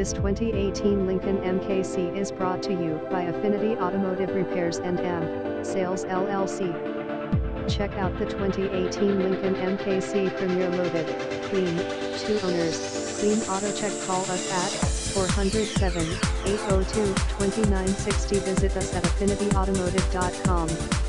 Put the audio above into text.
This 2018 Lincoln MKC is brought to you by Affinity Automotive Repairs and M. Sales LLC. Check out the 2018 Lincoln MKC Premier Loaded, Clean, 2 owners, Clean Auto Check. Call us at 407-802-2960. Visit us at affinityautomotive.com.